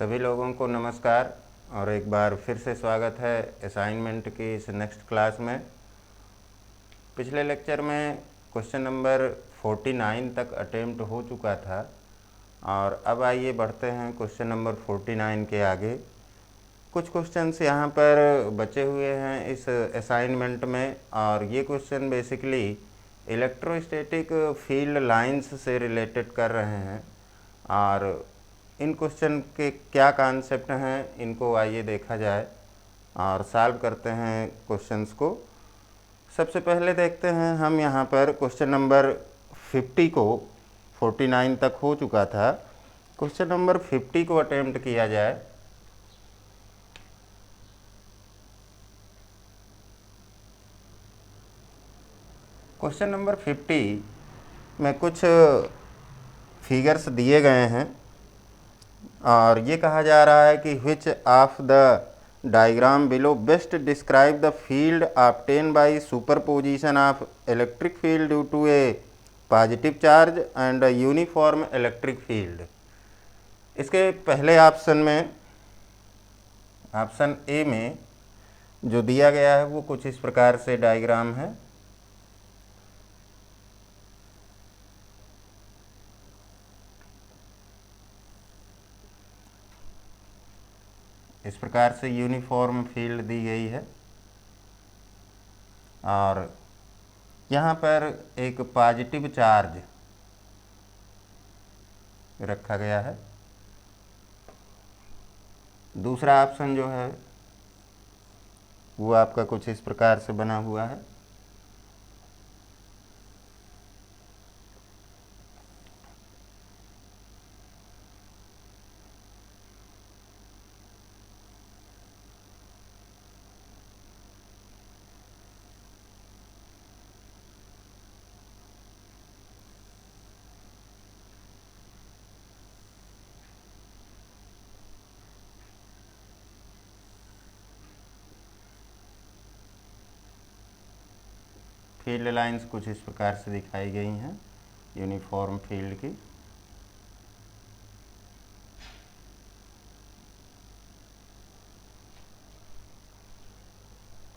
सभी लोगों को नमस्कार और एक बार फिर से स्वागत है असाइनमेंट की इस नेक्स्ट क्लास में। पिछले लेक्चर में क्वेश्चन नंबर 49 तक अटेम्प्ट हो चुका था और अब आइए बढ़ते हैं क्वेश्चन नंबर 49 के आगे। कुछ क्वेश्चंस यहाँ पर बचे हुए हैं इस असाइनमेंट में और ये question basically electrostatic field lines से रिलेटेड कर रहे हैं और इन क्वेश्चन के क्या कॉन्सेप्ट हैं इनको आइए देखा जाए और सॉल्व करते हैं क्वेश्चंस को। सबसे पहले देखते हैं हम यहाँ पर क्वेश्चन नंबर 50 को 49 तक हो चुका था, क्वेश्चन नंबर 50 को अटेम्प्ट किया जाए। क्वेश्चन नंबर 50 में कुछ फिगर्स दिए गए हैं और ये कहा जा रहा है कि which of the diagram below best describe the field obtain by superposition of electric field due to a positive charge and uniform electric field. इसके पहले ऑप्शन में, ऑप्शन ए में जो दिया गया है वो कुछ इस प्रकार से डायग्राम है। इस प्रकार से यूनिफॉर्म फील्ड दी गई है और यहाँ पर एक पॉजिटिव चार्ज रखा गया है। दूसरा ऑप्शन जो है वो आपका कुछ इस प्रकार से बना हुआ है। फील्ड लाइंस कुछ इस प्रकार से दिखाई गई हैं यूनिफॉर्म फील्ड की।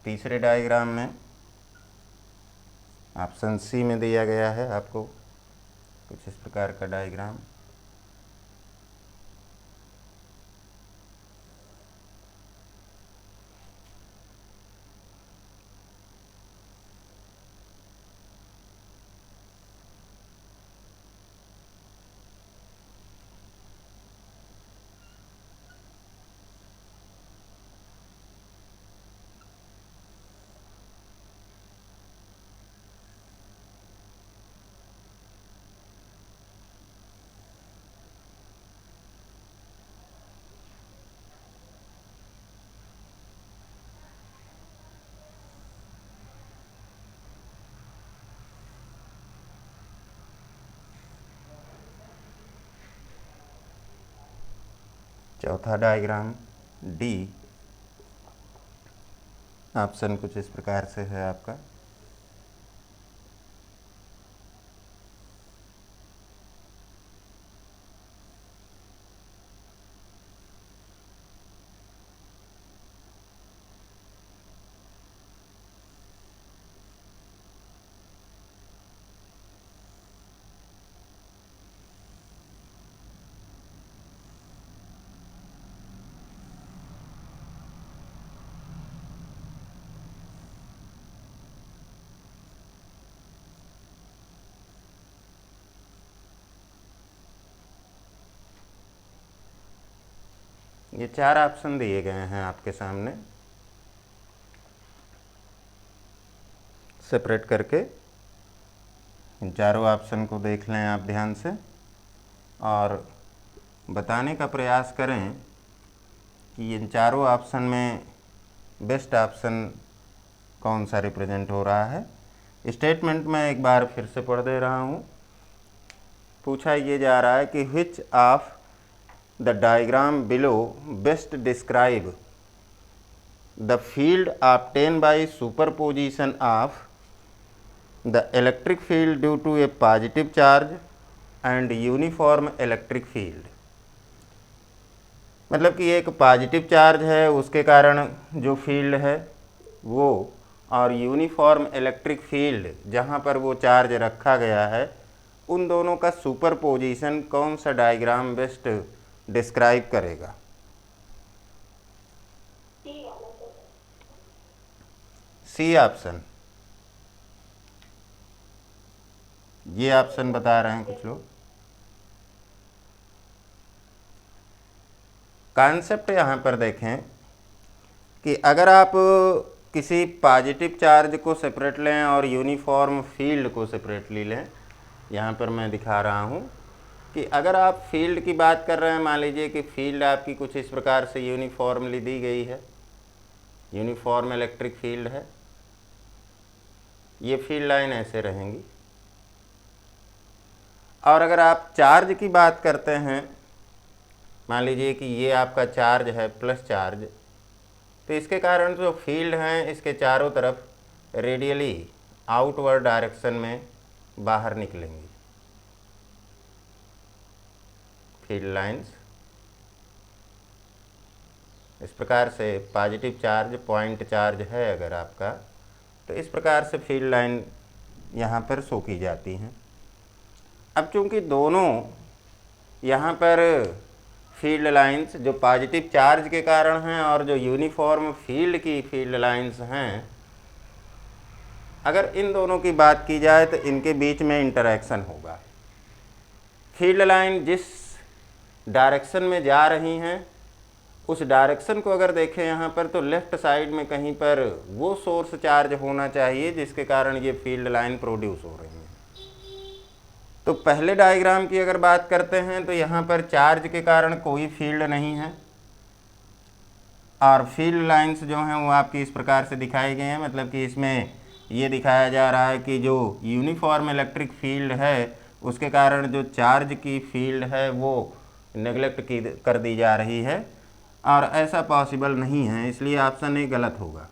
तीसरे डायग्राम में ऑप्शन सी में दिया गया है आपको कुछ इस प्रकार का डायग्राम। चौथा डायग्राम डी, ऑप्शन कुछ इस प्रकार से है आपका। ये चार ऑप्शन दिए गए हैं आपके सामने सेपरेट करके। इन चारों ऑप्शन को देख लें आप ध्यान से और बताने का प्रयास करें कि इन चारों ऑप्शन में बेस्ट ऑप्शन कौन सा रिप्रेजेंट हो रहा है। स्टेटमेंट में एक बार फिर से पढ़ दे रहा हूँ। पूछा ये जा रहा है कि which of the diagram below best describe the field obtain by superposition of the electric field due to a positive charge and uniform electric field. मतलब कि एक पॉजिटिव चार्ज है उसके कारण जो फील्ड है वो, और यूनिफॉर्म इलेक्ट्रिक फील्ड जहाँ पर वो चार्ज रखा गया है, उन दोनों का सुपरपोजिशन कौन सा डायग्राम बेस्ट डिस्क्राइब करेगा? C option. ये ऑप्शन बता रहे हैं कुछ लोग। कॉन्सेप्ट यहाँ पर देखें कि अगर आप किसी पॉजिटिव चार्ज को सेपरेट लें और यूनिफॉर्म फील्ड को सेपरेटली लें, यहाँ पर मैं दिखा रहा हूँ कि अगर आप फील्ड की बात कर रहे हैं, मान लीजिए कि फील्ड आपकी कुछ इस प्रकार से यूनिफॉर्मली दी गई है, यूनिफॉर्म इलेक्ट्रिक फील्ड है, ये फील्ड लाइन ऐसे रहेंगी। और अगर आप चार्ज की बात करते हैं, मान लीजिए कि ये आपका चार्ज है प्लस चार्ज, तो इसके कारण जो फील्ड हैं इसके चारों तरफ रेडियली आउटवर्ड डायरेक्शन में बाहर निकलेंगी फील्ड लाइंस। इस प्रकार से पॉजिटिव चार्ज पॉइंट चार्ज है अगर आपका, तो इस प्रकार से फील्ड लाइन यहाँ पर शो की जाती हैं। अब चूंकि दोनों यहाँ पर फील्ड लाइंस जो पॉजिटिव चार्ज के कारण हैं और जो यूनिफॉर्म फील्ड की फील्ड लाइंस हैं, अगर इन दोनों की बात की जाए तो इनके बीच में इंटरैक्शन होगा। फील्ड लाइन जिस डायरेक्शन में जा रही हैं उस डायरेक्शन को अगर देखें यहाँ पर, तो लेफ़्ट साइड में कहीं पर वो सोर्स चार्ज होना चाहिए जिसके कारण ये फील्ड लाइन प्रोड्यूस हो रही है। तो पहले डायग्राम की अगर बात करते हैं तो यहाँ पर चार्ज के कारण कोई फील्ड नहीं है और फील्ड लाइंस जो हैं वो आपकी इस प्रकार से दिखाई गई हैं। मतलब कि इसमें ये दिखाया जा रहा है कि जो यूनिफॉर्म इलेक्ट्रिक फील्ड है उसके कारण जो चार्ज की फील्ड है वो नेगलेक्ट की कर दी जा रही है, और ऐसा पॉसिबल नहीं है, इसलिए ऑप्शन ए गलत होगा।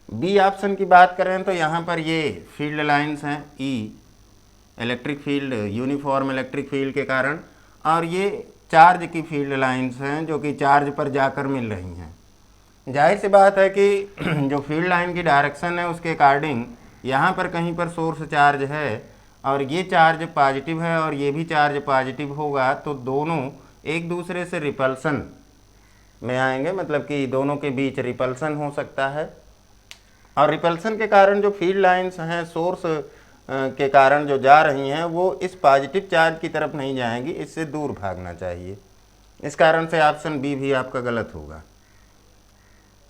बी ऑप्शन की बात करें तो यहाँ पर ये फील्ड लाइंस हैं E, electric field uniform electric field के कारण, और ये चार्ज की फील्ड लाइंस हैं जो कि चार्ज पर जाकर मिल रही हैं। जाहिर सी बात है कि जो फील्ड लाइन की डायरेक्शन है उसके अकॉर्डिंग यहाँ पर कहीं पर सोर्स चार्ज है और ये चार्ज पॉजिटिव है और ये भी चार्ज पॉजिटिव होगा, तो दोनों एक दूसरे से रिपल्सन में आएंगे। मतलब कि दोनों के बीच रिपल्सन हो सकता है, और रिपल्सन के कारण जो फील्ड लाइंस हैं सोर्स के कारण जो जा रही हैं वो इस पॉजिटिव चार्ज की तरफ नहीं जाएंगी, इससे दूर भागना चाहिए। इस कारण से ऑप्शन बी भी आपका गलत होगा।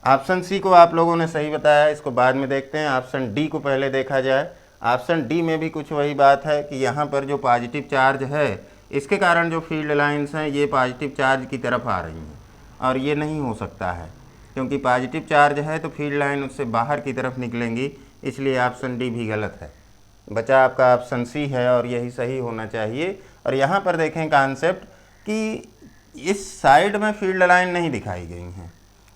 ऑप्शन सी को आप लोगों ने सही बताया, इसको बाद में देखते हैं। ऑप्शन डी को पहले देखा जाए। ऑप्शन डी में भी कुछ वही बात है कि यहाँ पर जो पॉजिटिव चार्ज है इसके कारण जो फील्ड लाइंस हैं ये पॉजिटिव चार्ज की तरफ आ रही हैं, और ये नहीं हो सकता है क्योंकि पॉजिटिव चार्ज है तो फील्ड लाइन उससे बाहर की तरफ निकलेंगी, इसलिए ऑप्शन डी भी गलत है। बचा आपका ऑप्शन सी है और यही सही होना चाहिए। और यहाँ पर देखें कॉन्सेप्ट कि इस साइड में फील्ड लाइन नहीं दिखाई गई हैं।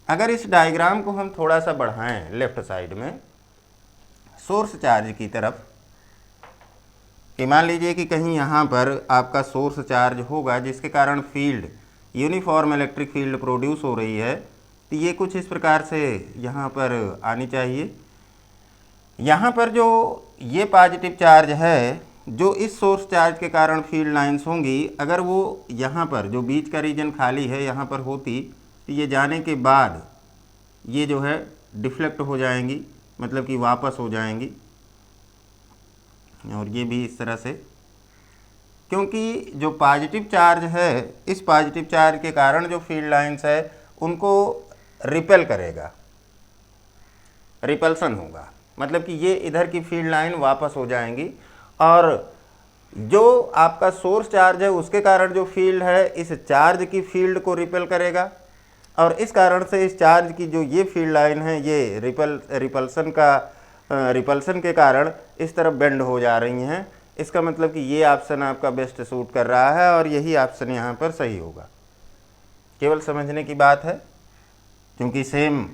अगर इस डायग्राम को हम थोड़ा सा बढ़ाएं लेफ़्ट साइड में सोर्स चार्ज की तरफ, कि मान लीजिए कि कहीं यहाँ पर आपका सोर्स चार्ज होगा जिसके कारण field uniform electric field produce हो रही है, तो ये कुछ इस प्रकार से यहाँ पर आनी चाहिए। यहाँ पर जो ये पॉजिटिव चार्ज है जो इस सोर्स चार्ज के कारण फील्ड लाइंस होंगी, अगर वो यहाँ पर जो बीच का रीजन खाली है यहाँ पर होती तो ये जाने के बाद ये जो है डिफ्लेक्ट हो जाएंगी, मतलब कि वापस हो जाएंगी, और ये भी इस तरह से, क्योंकि जो पॉजिटिव चार्ज है इस पॉजिटिव चार्ज के कारण जो फील्ड लाइंस है उनको रिपेल करेगा, रिपल्सन होगा। मतलब कि ये इधर की फील्ड लाइन वापस हो जाएंगी, और जो आपका सोर्स चार्ज है उसके कारण जो फील्ड है इस चार्ज की फील्ड को रिपेल करेगा, और इस कारण से इस चार्ज की जो ये फील्ड लाइन है ये रिपल्सन के कारण इस तरफ बेंड हो जा रही हैं। इसका मतलब कि ये ऑप्शन आपका बेस्ट सूट कर रहा है और यही ऑप्शन यहाँ पर सही होगा। केवल समझने की बात है, क्योंकि सेम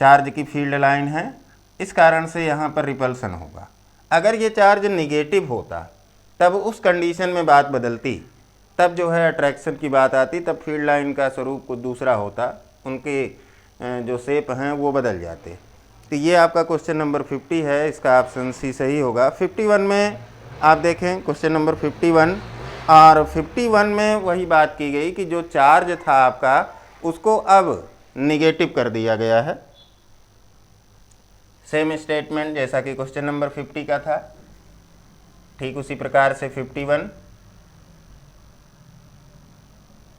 चार्ज की फील्ड लाइन है इस कारण से यहाँ पर रिपल्सन होगा। अगर ये चार्ज निगेटिव होता तब उस कंडीशन में बात बदलती तब जो है अट्रैक्शन की बात आती, तब फील्ड लाइन का स्वरूप कुछ दूसरा होता, उनके जो शेप हैं वो बदल जाते। तो ये आपका क्वेश्चन नंबर 50 है, इसका ऑप्शन सी सही होगा। 51 में आप देखें, क्वेश्चन नंबर 51 और 51 में वही बात की गई कि जो चार्ज था आपका उसको अब निगेटिव कर दिया गया है। सेम स्टेटमेंट जैसा कि क्वेश्चन नंबर 50 का था, ठीक उसी प्रकार से 51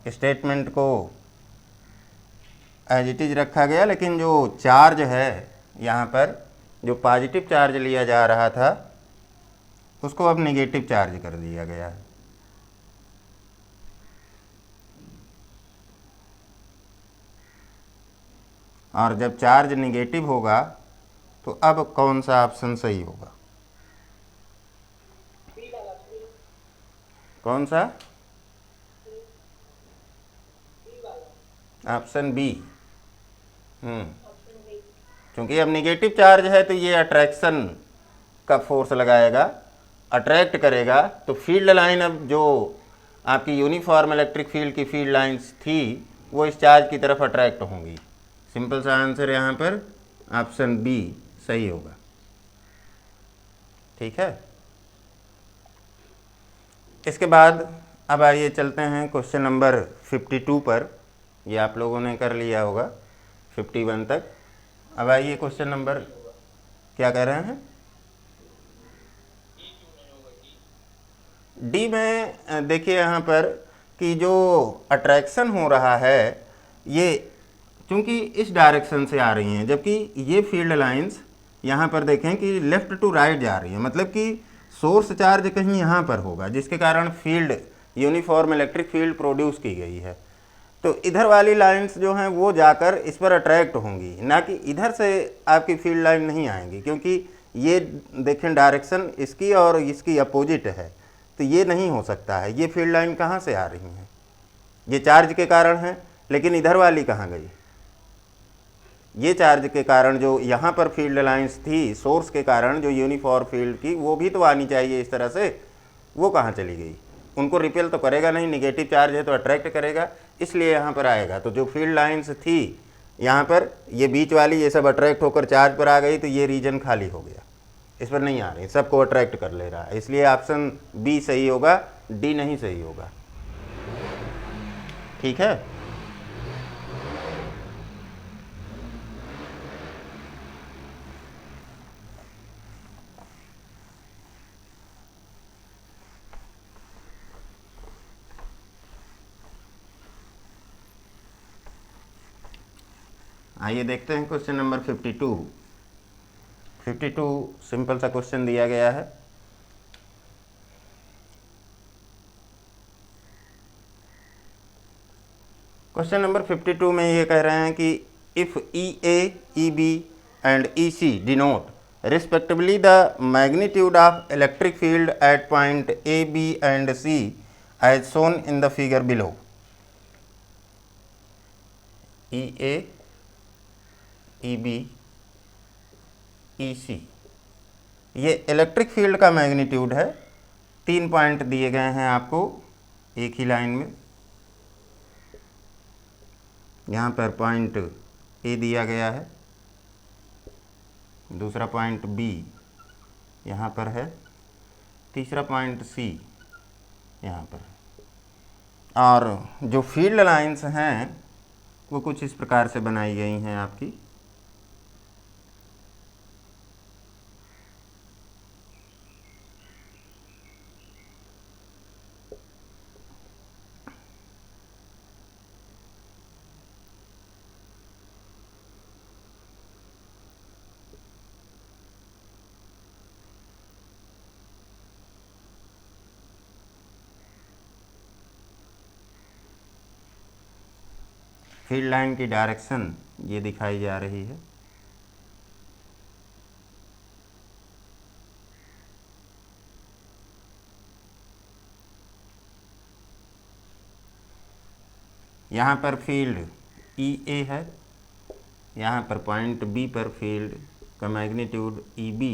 स्टेटमेंट को एज इट इज रखा गया, लेकिन जो चार्ज है यहाँ पर, जो पॉजिटिव चार्ज लिया जा रहा था उसको अब नेगेटिव चार्ज कर दिया गया है। और जब चार्ज नेगेटिव होगा तो अब कौन सा ऑप्शन सही होगा? कौन सा? Option B. क्योंकि अब नेगेटिव चार्ज है तो ये अट्रैक्शन का फोर्स लगाएगा, अट्रैक्ट करेगा, तो फील्ड लाइन अब जो आपकी यूनिफॉर्म इलेक्ट्रिक फील्ड की फील्ड लाइंस थी वो इस चार्ज की तरफ अट्रैक्ट होंगी। सिंपल सा आंसर यहाँ पर ऑप्शन बी सही होगा। ठीक है, इसके बाद अब आइए चलते हैं क्वेश्चन नंबर 52 पर। ये आप लोगों ने कर लिया होगा 51 तक। अब आइए क्वेश्चन नंबर, क्या कह रहे हैं? डी में देखिए यहाँ पर कि जो अट्रैक्शन हो रहा है ये चूँकि इस डायरेक्शन से आ रही हैं, जबकि ये फील्ड लाइंस यहाँ पर देखें कि लेफ़्ट टू राइट जा रही है, मतलब कि सोर्स चार्ज कहीं यहाँ पर होगा जिसके कारण field uniform electric field produce की गई है। तो इधर वाली लाइंस जो हैं वो जाकर इस पर अट्रैक्ट होंगी, ना कि इधर से आपकी फील्ड लाइन नहीं आएंगी, क्योंकि ये देखें डायरेक्शन इसकी और इसकी अपोजिट है, तो ये नहीं हो सकता है। ये फील्ड लाइन कहाँ से आ रही हैं? ये चार्ज के कारण है, लेकिन इधर वाली कहाँ गई? ये चार्ज के कारण जो यहाँ पर फील्ड लाइंस थी सोर्स के कारण जो यूनिफॉर्म फील्ड की, वो भी तो आनी चाहिए इस तरह से, वो कहाँ चली गई? उनको रिपेल तो करेगा नहीं, निगेटिव चार्ज है तो अट्रैक्ट करेगा, इसलिए यहाँ पर आएगा। तो जो फील्ड लाइंस थी यहाँ पर, ये बीच वाली, ये सब अट्रैक्ट होकर चार्ज पर आ गई, तो ये रीजन खाली हो गया, इस पर नहीं आ रही, सबको अट्रैक्ट कर ले रहा है, इसलिए ऑप्शन बी सही होगा, डी नहीं सही होगा। ठीक है, आइए देखते हैं क्वेश्चन नंबर 52। 52 सिंपल सा क्वेश्चन दिया गया है। क्वेश्चन नंबर 52 में ये कह रहे हैं कि if E A, E B and E C denote respectively the magnitude of electric field at point A, B and C as shown in the figure below. E A, E B, E C, ये electric field का magnitude है। 3 point दिए गए हैं आपको एक ही line में। यहाँ पर पॉइंट ए दिया गया है, दूसरा पॉइंट बी यहाँ पर है, तीसरा पॉइंट सी यहाँ पर। और जो फील्ड लाइंस हैं वो कुछ इस प्रकार से बनाई गई हैं आपकी। फील्ड लाइन की डायरेक्शन ये दिखाई जा रही है। यहाँ पर फील्ड ई ए है, यहाँ पर पॉइंट बी पर फील्ड का मैग्नीट्यूड ई बी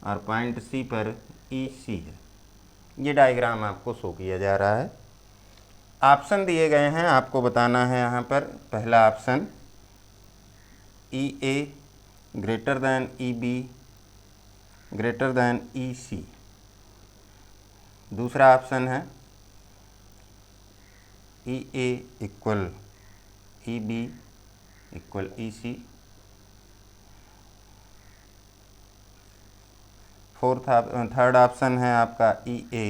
और पॉइंट सी पर ई सी है। ये डायग्राम आपको शो किया जा रहा है। ऑप्शन दिए गए हैं, आपको बताना है यहाँ पर। पहला option E A greater than E B greater than E C. दूसरा ऑप्शन है E A equal E B equal E C. Third option है आपका ई ए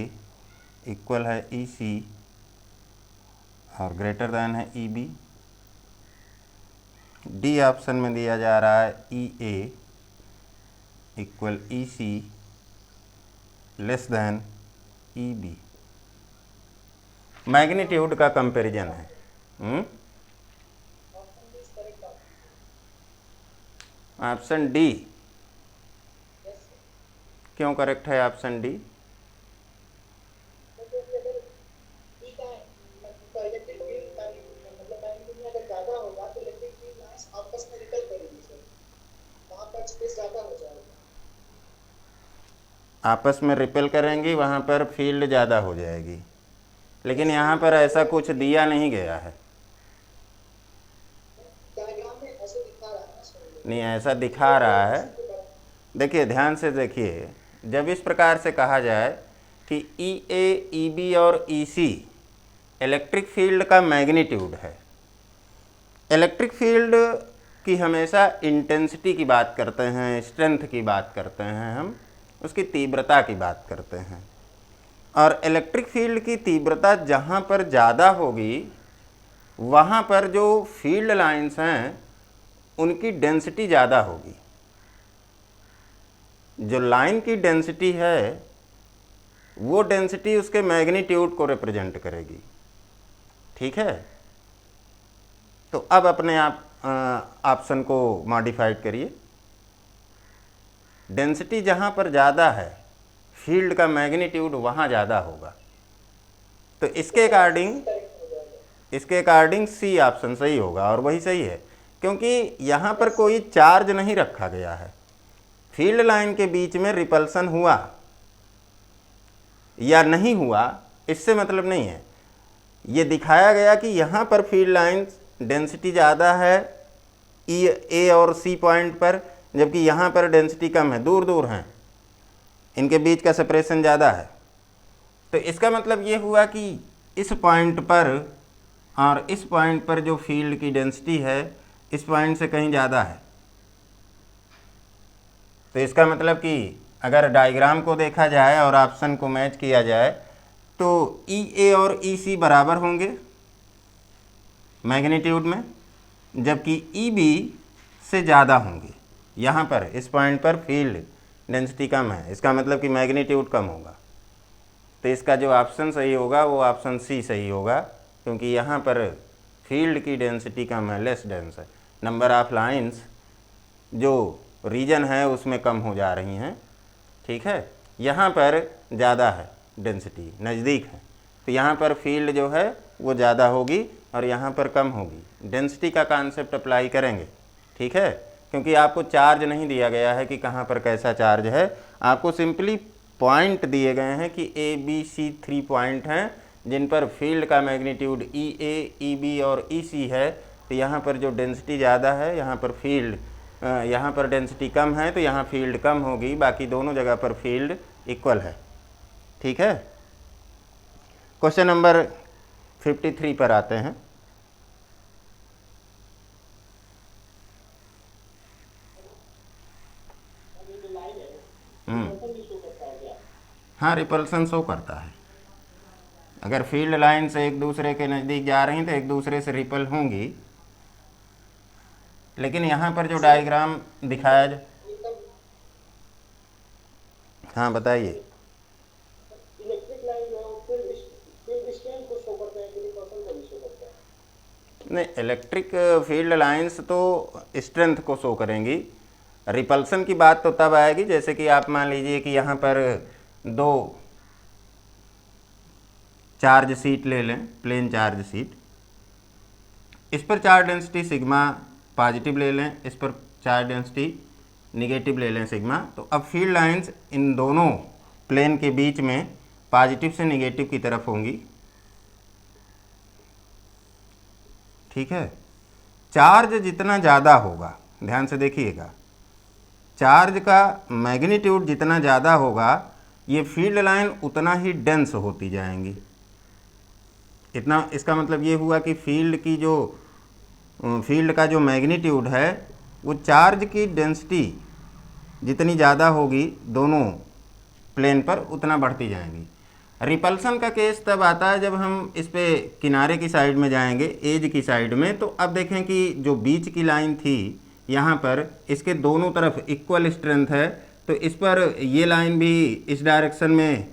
इक्वल है ई सी और ग्रेटर दैन है ई बी। डी ऑप्शन में दिया जा रहा है E A equal E C less than E B. Magnitude का कंपैरिजन है। ऑप्शन डी क्यों करेक्ट है? ऑप्शन डी आपस में रिपेल करेंगी, वहाँ पर फील्ड ज़्यादा हो जाएगी, लेकिन यहाँ पर ऐसा कुछ दिया नहीं गया है। नहीं, ऐसा दिखा रहा है। देखिए, ध्यान से देखिए, जब इस प्रकार से कहा जाए कि ई ए ई बी और ई सी इलेक्ट्रिक फील्ड का मैग्नीट्यूड है। इलेक्ट्रिक फील्ड की हमेशा इंटेंसिटी की बात करते हैं, स्ट्रेंथ की बात करते हैं, हम उसकी तीव्रता की बात करते हैं। और इलेक्ट्रिक फील्ड की तीव्रता जहाँ पर ज़्यादा होगी, वहाँ पर जो फील्ड लाइंस हैं उनकी डेंसिटी ज़्यादा होगी। जो लाइन की डेंसिटी है वो डेंसिटी उसके मैग्नीट्यूड को रिप्रेजेंट करेगी। ठीक है, तो अब अपने आप ऑप्शन को मॉडिफाइड करिए। डेंसिटी जहाँ पर ज़्यादा है, फील्ड का मैग्नीट्यूड वहाँ ज़्यादा होगा। तो इसके अकॉर्डिंग सी ऑप्शन सही होगा, और वही सही है क्योंकि यहाँ पर कोई चार्ज नहीं रखा गया है। फील्ड लाइन के बीच में रिपल्सन हुआ या नहीं हुआ इससे मतलब नहीं है। ये दिखाया गया कि यहाँ पर फील्ड लाइन डेंसिटी ज़्यादा है ई ए और सी पॉइंट पर, जबकि यहाँ पर डेंसिटी कम है, दूर दूर हैं, इनके बीच का सेपरेशन ज़्यादा है। तो इसका मतलब ये हुआ कि इस पॉइंट पर और इस पॉइंट पर जो फील्ड की डेंसिटी है इस पॉइंट से कहीं ज़्यादा है। तो इसका मतलब कि अगर डायग्राम को देखा जाए और ऑप्शन को मैच किया जाए तो ई ए और ई सी बराबर होंगे मैग्नीट्यूड में, जबकि ई बी से ज़्यादा होंगे। यहाँ पर इस पॉइंट पर फील्ड डेंसिटी कम है, इसका मतलब कि मैग्नीट्यूड कम होगा। तो इसका जो ऑप्शन सही होगा वो ऑप्शन सी सही होगा, क्योंकि यहाँ पर फील्ड की डेंसिटी कम है, लेस डेंस है। नंबर ऑफ लाइंस जो रीजन है उसमें कम हो जा रही हैं। ठीक है, यहाँ पर ज़्यादा है, डेंसिटी नज़दीक है, तो यहाँ पर फील्ड जो है वो ज़्यादा होगी और यहाँ पर कम होगी। डेंसिटी का कॉन्सेप्ट अप्लाई करेंगे। ठीक है, क्योंकि आपको चार्ज नहीं दिया गया है कि कहाँ पर कैसा चार्ज है, आपको सिंपली पॉइंट दिए गए हैं कि ए बी सी 3 पॉइंट हैं जिन पर फील्ड का magnitude E A E B और ई सी है। तो यहाँ पर जो डेंसिटी ज़्यादा है, यहाँ पर फील्ड यहाँ पर डेंसिटी कम है, तो यहाँ फील्ड कम होगी, बाकी दोनों जगह पर फील्ड इक्वल है। ठीक है, क्वेश्चन नंबर 53 पर आते हैं। हाँ, रिपल्सन शो करता है। अगर फील्ड लाइन से एक दूसरे के नज़दीक जा रही हैं तो एक दूसरे से रिपल होंगी, लेकिन यहाँ पर जो डायग्राम दिखाया जा, हाँ बताइए। इलेक्ट्रिक लाइन जो है फील्ड स्ट्रेंथ को शो करते हैं कि रिपल्सन को भी शो करते हैं? नहीं, इलेक्ट्रिक फील्ड लाइंस तो स्ट्रेंथ को शो करेंगी। रिपल्सन की बात तो तब आएगी जैसे कि आप मान लीजिए कि यहाँ पर 2 चार्ज शीट ले लें, प्लेन चार्ज शीट। इस पर चार्ज डेंसिटी सिग्मा पॉजिटिव ले लें, इस पर चार्ज डेंसिटी निगेटिव ले लें सिग्मा। तो अब फील्ड लाइंस इन दोनों प्लेन के बीच में पॉजिटिव से निगेटिव की तरफ होंगी। ठीक है। चार्ज जितना ज़्यादा होगा, ध्यान से देखिएगा, चार्ज का मैग्नीट्यूड जितना ज़्यादा होगा ये फील्ड लाइन उतना ही डेंस होती जाएंगी। इतना, इसका मतलब ये हुआ कि फील्ड का जो मैग्नीट्यूड है वो चार्ज की डेंसिटी जितनी ज़्यादा होगी दोनों प्लेन पर उतना बढ़ती जाएंगी। रिपल्सन का केस तब आता है जब हम इस पे किनारे की साइड में जाएंगे, एज की साइड में। तो अब देखें कि जो बीच की लाइन थी यहाँ पर, इसके दोनों तरफ इक्वल स्ट्रेंथ है, तो इस पर ये लाइन भी इस डायरेक्शन में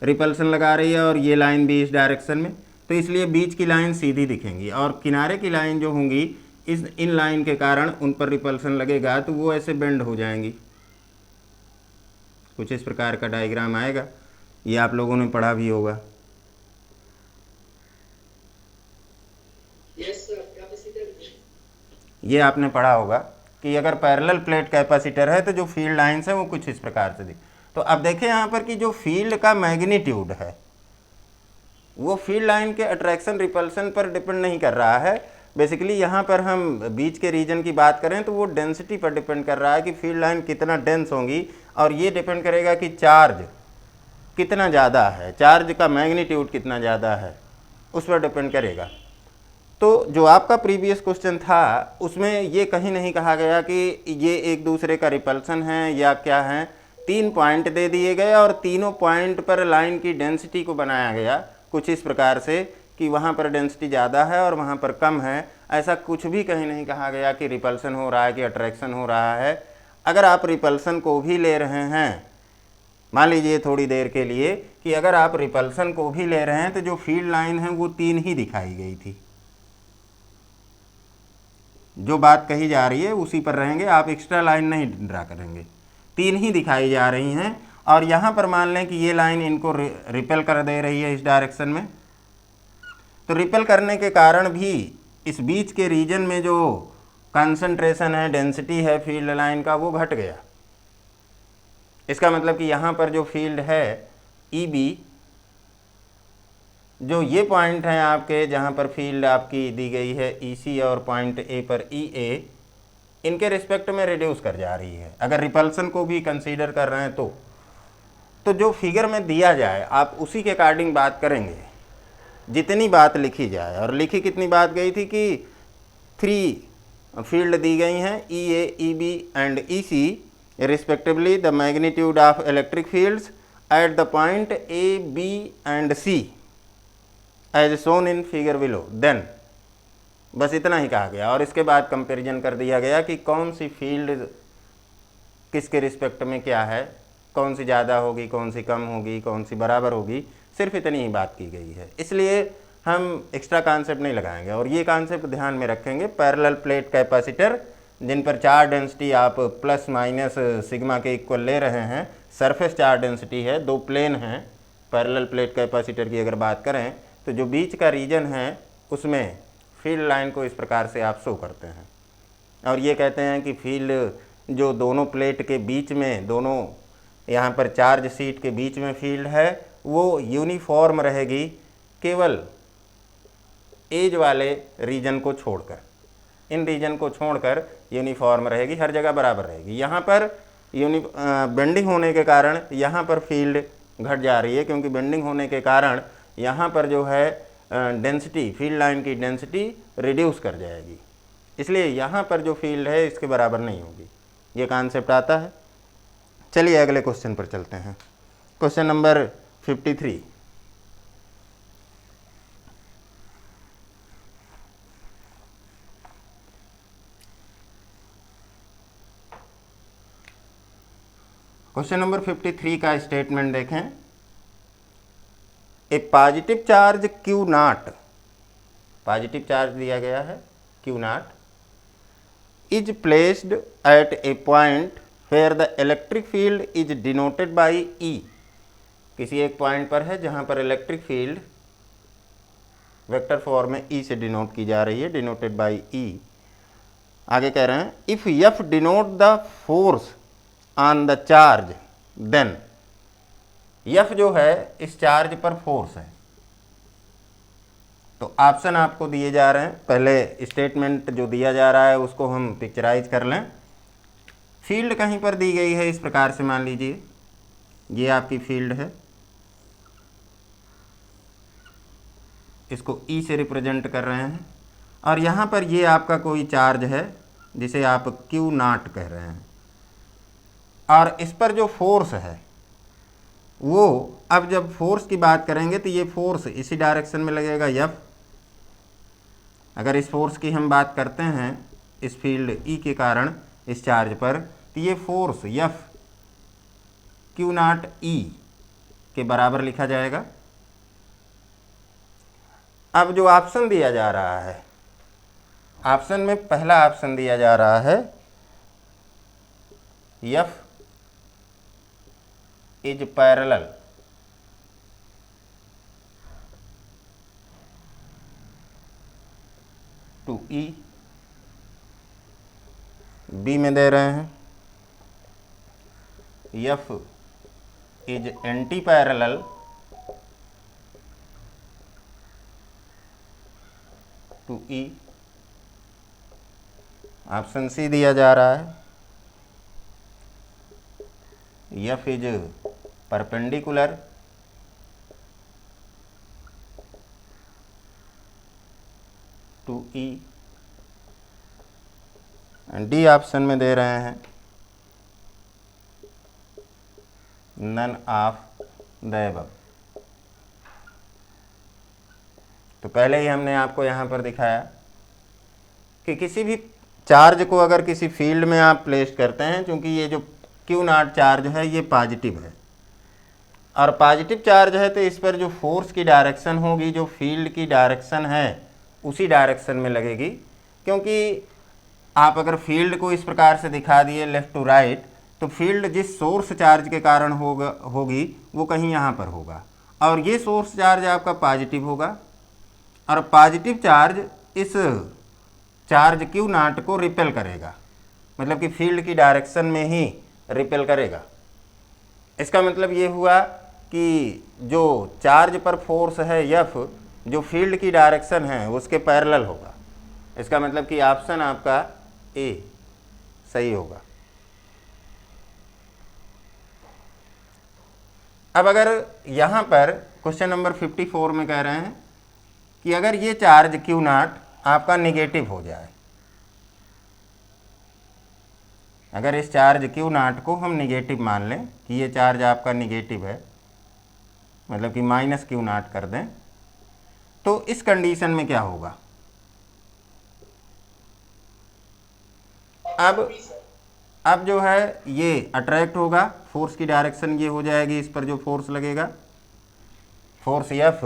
रिपल्सन लगा रही है और ये लाइन भी इस डायरेक्शन में, तो इसलिए बीच की लाइन सीधी दिखेंगी और किनारे की लाइन जो होंगी इन लाइन के कारण उन पर रिपल्सन लगेगा तो वो ऐसे बेंड हो जाएंगी। कुछ इस प्रकार का डायग्राम आएगा, ये आप लोगों ने पढ़ा भी होगा। ये आपने पढ़ा होगा कि अगर पैरेलल प्लेट कैपेसिटर है तो जो फील्ड लाइंस है वो कुछ इस प्रकार से दिख। तो अब देखें यहाँ पर कि जो फील्ड का मैग्नीट्यूड है वो फील्ड लाइन के अट्रैक्शन रिपल्सन पर डिपेंड नहीं कर रहा है। बेसिकली यहाँ पर हम बीच के रीजन की बात करें तो वो डेंसिटी पर डिपेंड कर रहा है कि फील्ड लाइन कितना डेंस होंगी, और ये डिपेंड करेगा कि चार्ज कितना ज़्यादा है, चार्ज का मैग्नीट्यूड कितना ज़्यादा है, उस पर डिपेंड करेगा। तो जो आपका प्रीवियस क्वेश्चन था उसमें ये कहीं नहीं कहा गया कि ये एक दूसरे का रिपल्सन है या क्या है। 3 पॉइंट दे दिए गए और तीनों पॉइंट पर लाइन की डेंसिटी को बनाया गया कुछ इस प्रकार से कि वहाँ पर डेंसिटी ज़्यादा है और वहाँ पर कम है। ऐसा कुछ भी कहीं नहीं कहा गया कि रिपल्सन हो रहा है कि अट्रैक्शन हो रहा है। अगर आप रिपल्सन को भी ले रहे हैं, मान लीजिए थोड़ी देर के लिए कि अगर आप रिपल्सन को भी ले रहे हैं तो जो फील्ड लाइन है वो 3 ही दिखाई गई थी। जो बात कही जा रही है उसी पर रहेंगे, आप एक्स्ट्रा लाइन नहीं ड्रा करेंगे। 3 ही दिखाई जा रही हैं और यहाँ पर मान लें कि ये लाइन इनको रिपेल कर दे रही है इस डायरेक्शन में, तो रिपेल करने के कारण भी इस बीच के रीजन में जो कंसंट्रेशन है, डेंसिटी है फील्ड लाइन का, वो घट गया। इसका मतलब कि यहाँ पर जो फील्ड है EB, जो ये पॉइंट हैं आपके जहाँ पर फील्ड आपकी दी गई है EC और पॉइंट A पर EA, इनके रिस्पेक्ट में रिड्यूस कर जा रही है। अगर रिपल्सन को भी कंसीडर कर रहे हैं तो जो फिगर में दिया जाए आप उसी के अकॉर्डिंग बात करेंगे, जितनी बात लिखी जाए। और लिखी कितनी बात गई थी कि 3 फील्ड दी गई हैं EA, EB and EC respectively the magnitude of electric fields at the point A, B and C as shown in figure below, then बस इतना ही कहा गया। और इसके बाद कंपैरिजन कर दिया गया कि कौन सी फील्ड किसके रिस्पेक्ट में क्या है, कौन सी ज़्यादा होगी, कौन सी कम होगी, कौन सी बराबर होगी, सिर्फ इतनी ही बात की गई है। इसलिए हम एक्स्ट्रा कॉन्सेप्ट नहीं लगाएंगे और ये कॉन्सेप्ट ध्यान में रखेंगे। पैरेलल प्लेट कैपेसिटर जिन पर चार्ज डेंसिटी आप प्लस माइनस सिग्मा के इक्वल ले रहे हैं, सरफेस चार्ज डेंसिटी है, 2 प्लेन हैं पैरेलल प्लेट कैपेसिटर की अगर बात करें तो जो बीच का रीजन है उसमें फील्ड लाइन को इस प्रकार से आप शो करते हैं और ये कहते हैं कि फील्ड जो दोनों प्लेट के बीच में, दोनों यहाँ पर चार्ज शीट के बीच में फील्ड है वो यूनिफॉर्म रहेगी, केवल एज वाले रीजन को छोड़कर। इन रीजन को छोड़कर यूनिफॉर्म रहेगी, हर जगह बराबर रहेगी। यहाँ पर बेंडिंग होने के कारण यहाँ पर फील्ड घट जा रही है, क्योंकि बेंडिंग होने के कारण यहाँ पर जो है डेंसिटी, फील्ड लाइन की डेंसिटी रिड्यूस कर जाएगी, इसलिए यहाँ पर जो फील्ड है इसके बराबर नहीं होगी। ये कॉन्सेप्ट आता है। चलिए अगले क्वेश्चन पर चलते हैं। Question number 53। क्वेश्चन नंबर 53 का स्टेटमेंट देखें। A positive charge Q naught, positive charge दिया गया है Q naught is placed at a point where the electric field is denoted by E। किसी एक पॉइंट पर है जहां पर इलेक्ट्रिक फील्ड वेक्टर फॉर्म में E से डिनोट की जा रही है, डिनोटेड बाई E। आगे कह रहे हैं if F denote the force on the charge then, F जो है इस चार्ज पर फोर्स है, तो ऑप्शन आपको दिए जा रहे हैं, पहले स्टेटमेंट जो दिया जा रहा है उसको हम पिक्चराइज कर लें। फील्ड कहीं पर दी गई है इस प्रकार से, मान लीजिए ये आपकी फील्ड है, इसको ई से रिप्रेजेंट कर रहे हैं, और यहाँ पर ये आपका कोई चार्ज है जिसे आप क्यू नॉट कह रहे हैं, और इस पर जो फोर्स है वो, अब जब फोर्स की बात करेंगे तो ये फोर्स इसी डायरेक्शन में लगेगा एफ। अगर इस फोर्स की हम बात करते हैं इस फील्ड ई के कारण इस चार्ज पर, तो ये फोर्स एफ क्यू नॉट ई के बराबर लिखा जाएगा। अब जो ऑप्शन दिया जा रहा है, ऑप्शन में पहला ऑप्शन दिया जा रहा है F is parallel to E. B में दे रहे हैं F is anti parallel to E. Option C दिया जा रहा है F is perpendicular to E. D option में दे रहे हैं नन ऑफ द अबव। तो पहले ही हमने आपको यहाँ पर दिखाया कि किसी भी चार्ज को अगर किसी फील्ड में आप प्लेस करते हैं, क्योंकि ये जो क्यू नॉट चार्ज है ये पॉजिटिव है, और पॉजिटिव चार्ज है तो इस पर जो फोर्स की डायरेक्शन होगी, जो फील्ड की डायरेक्शन है उसी डायरेक्शन में लगेगी। क्योंकि आप अगर फील्ड को इस प्रकार से दिखा दिए लेफ़्ट टू राइट, तो फील्ड जिस सोर्स चार्ज के कारण होगी वो कहीं यहाँ पर होगा, और ये सोर्स चार्ज आपका पॉजिटिव होगा, और पॉजिटिव चार्ज इस चार्ज क्यू नॉट को रिपेल करेगा, मतलब कि फील्ड की डायरेक्शन में ही रिपेल करेगा। इसका मतलब ये हुआ कि जो चार्ज पर फोर्स है एफ, जो फील्ड की डायरेक्शन है उसके पैरेलल होगा। इसका मतलब कि ऑप्शन आपका ए सही होगा। अब अगर यहाँ पर क्वेश्चन नंबर 54 में कह रहे हैं कि अगर ये चार्ज क्यू नॉट आपका निगेटिव हो जाए, अगर इस चार्ज क्यू नॉट को हम निगेटिव मान लें कि ये चार्ज आपका निगेटिव है, मतलब कि माइनस क्यू नॉट कर दें, तो इस कंडीशन में क्या होगा? अब जो है ये अट्रैक्ट होगा, फोर्स की डायरेक्शन ये हो जाएगी, इस पर जो फोर्स लगेगा फोर्स एफ,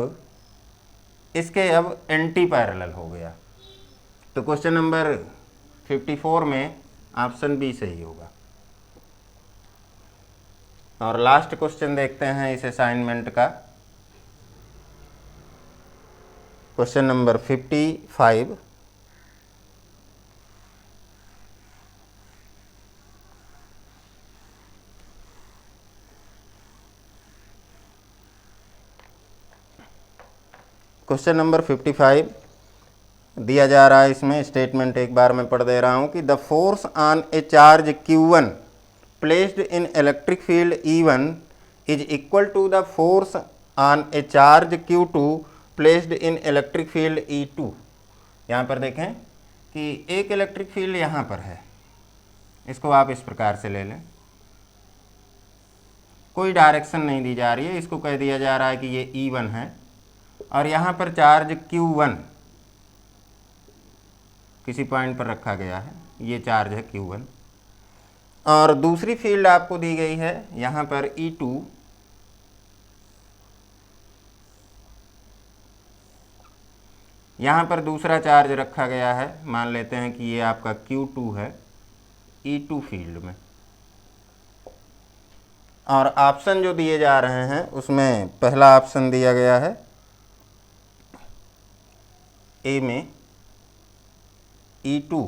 इसके अब एंटी पैरेलल हो गया। तो क्वेश्चन नंबर 54 में ऑप्शन बी सही होगा। और लास्ट क्वेश्चन देखते हैं इस असाइनमेंट का, क्वेश्चन नंबर 55। क्वेश्चन नंबर 55 दिया जा रहा है, इसमें स्टेटमेंट एक बार मैं पढ़ दे रहा हूँ कि the force on a charge Q1 placed in electric field E1 is equal to the force on a charge Q2 placed in electric field E2। यहाँ पर देखें कि एक इलेक्ट्रिक फील्ड यहाँ पर है, इसको आप इस प्रकार से ले लें, कोई डायरेक्शन नहीं दी जा रही है, इसको कह दिया जा रहा है कि ये E1 है, और यहाँ पर चार्ज Q1 किसी पॉइंट पर रखा गया है, ये चार्ज है Q1, और दूसरी फील्ड आपको दी गई है यहाँ पर E2, यहाँ पर दूसरा चार्ज रखा गया है, मान लेते हैं कि ये आपका Q2 है E2 फील्ड में, और ऑप्शन जो दिए जा रहे हैं उसमें पहला ऑप्शन दिया गया है ए में E2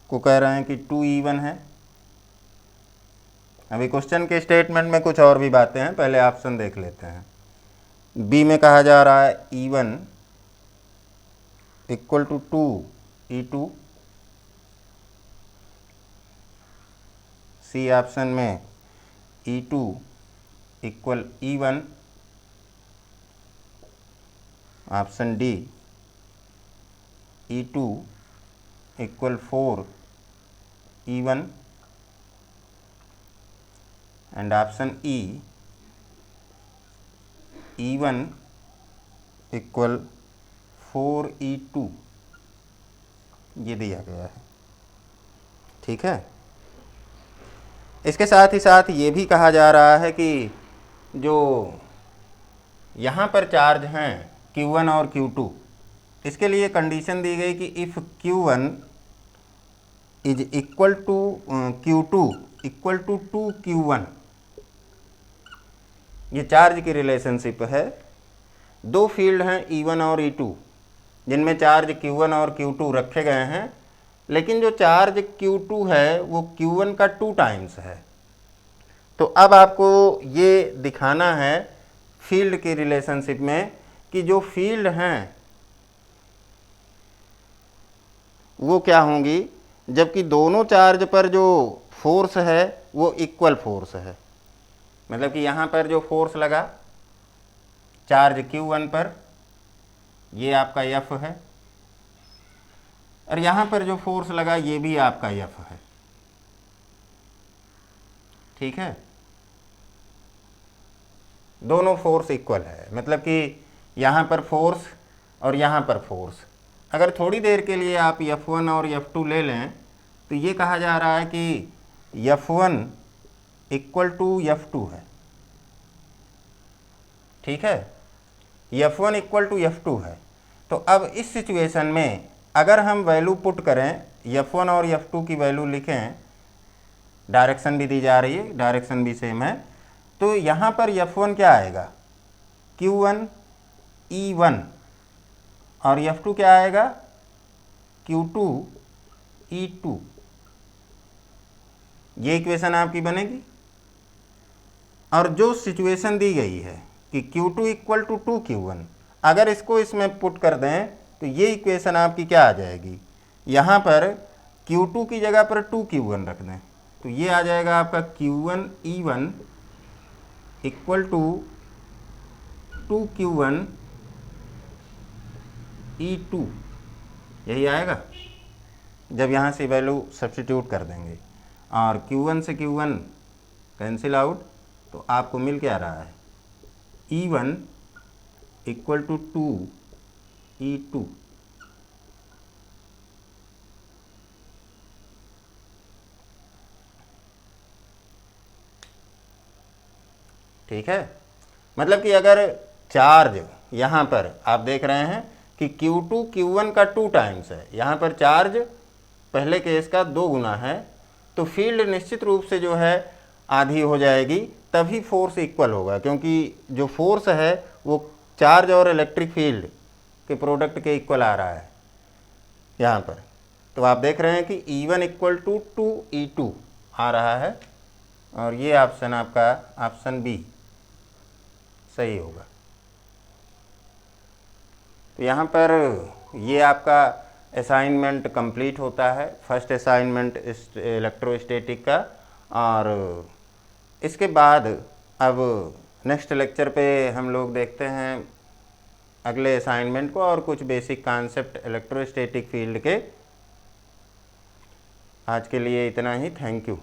को कह रहे हैं कि 2E1 है। अभी क्वेश्चन के स्टेटमेंट में कुछ और भी बातें हैं, पहले ऑप्शन देख लेते हैं। बी में कहा जा रहा है E1 equal to 2E2, C option में E2 equal E1, option D E2 equal 4E1 and option E E1 equal 4E2 ये दिया गया है। ठीक है, इसके साथ ही साथ ये भी कहा जा रहा है कि जो यहाँ पर चार्ज हैं Q1 और Q2, इसके लिए कंडीशन दी गई कि if Q1 is equal to Q2 equal to 2Q1, ये चार्ज की रिलेशनशिप है। दो फील्ड हैं E1 और E2 जिनमें चार्ज Q1 और Q2 रखे गए हैं, लेकिन जो चार्ज Q2 है वो Q1 का 2 टाइम्स है। तो अब आपको ये दिखाना है फील्ड की रिलेशनशिप में कि जो फील्ड हैं वो क्या होंगी, जबकि दोनों चार्ज पर जो फोर्स है वो इक्वल फोर्स है। मतलब कि यहाँ पर जो फोर्स लगा चार्ज Q1 पर, ये आपका F है, और यहाँ पर जो फोर्स लगा ये भी आपका F है। ठीक है, दोनों फोर्स इक्वल है, मतलब कि यहाँ पर फोर्स और यहाँ पर फोर्स। अगर थोड़ी देर के लिए आप F1 और F2 ले लें तो ये कहा जा रहा है कि F1 इक्वल टू F2 है। ठीक है, F1 इक्वल टू F2 है। तो अब इस सिचुएशन में अगर हम वैल्यू पुट करें, F1 और F2 की वैल्यू लिखें, डायरेक्शन भी दी जा रही है, डायरेक्शन भी सेम है, तो यहाँ पर F1 क्या आएगा, Q1 E1, और F2 क्या आएगा, Q2 E2। ये इक्वेशन आपकी बनेगी। और जो सिचुएशन दी गई है कि Q2 इक्वल टू 2Q1, अगर इसको इसमें पुट कर दें तो ये इक्वेशन आपकी क्या आ जाएगी, यहाँ पर Q2 की जगह पर 2Q1 रख दें तो ये आ जाएगा आपका Q1 E1 equal to 2Q1 E2, यही आएगा जब यहाँ से वैल्यू सब्स्टिट्यूट कर देंगे। और Q1 से Q1 कैंसिल आउट, तो आपको मिल क्या रहा है, E1 इक्वल टू 2E2। ठीक है, मतलब कि अगर चार्ज यहाँ पर आप देख रहे हैं कि Q2 Q1 का 2 टाइम्स है, यहाँ पर चार्ज पहले केस का 2 गुना है, तो फील्ड निश्चित रूप से जो है आधी हो जाएगी, तभी फोर्स इक्वल होगा, क्योंकि जो फोर्स है वो चार्ज और इलेक्ट्रिक फील्ड के प्रोडक्ट के इक्वल आ रहा है यहाँ पर। तो आप देख रहे हैं कि E1 इक्वल टू 2E2 आ रहा है, और ये ऑप्शन आपका ऑप्शन बी सही होगा। तो यहाँ पर ये आपका असाइनमेंट कंप्लीट होता है, फर्स्ट असाइनमेंट इलेक्ट्रोस्टैटिक का। और इसके बाद अब नेक्स्ट लेक्चर पे हम लोग देखते हैं अगले असाइनमेंट को और कुछ बेसिक कॉन्सेप्ट इलेक्ट्रोस्टैटिक फील्ड के। आज के लिए इतना ही, थैंक यू।